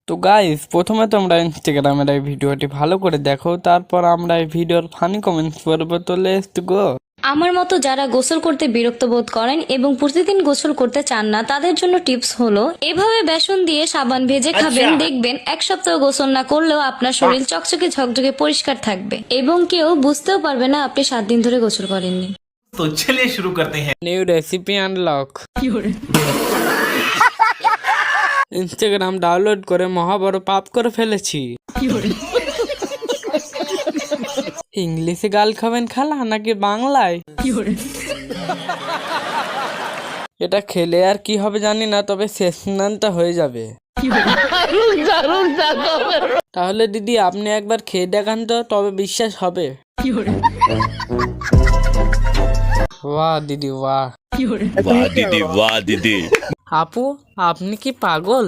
তো গাইস, প্রথমে তোমরা ইনস্টাগ্রামের এই ভিডিওটি ভালো করে দেখো, তারপর আমরা এই ভিডিওর ফানি কমেন্টস করব। তো লেটস গো। আমার মতো যারা গোসল করতে বিরক্ত বোধ করেন এবং প্রতিদিন গোসল করতে চান না, তাদের জন্য টিপস হলো এভাবে বেসন দিয়ে সাবান ভেজে খাবেন। দেখবেন এক সপ্তাহ গোসল না করলেও আপনার শরীর চকচকে ঝকঝকে পরিষ্কার থাকবে এবং কেউ বুঝতেও পারবে না আপনি 7 দিন ধরে গোসল করেননি। तो चलिए शुरू करते हैं। New recipe unlock. Instagram download করে মহা বড় পাপ করে ফেলেছি। ইংলিশে গাল খাবেন খালা নাকি বাংলায়? এটা খেলে আর কি হবে জানি না, তবে শেষ স্নানটা হয়ে যাবে। তাহলে দিদি আপনি একবার খেয়ে দেখান তো, তবে বিশ্বাস হবে। বাহ দিদি বাহ। वाह दीदी वाह दीदी। আপু আপনি কি পাগল?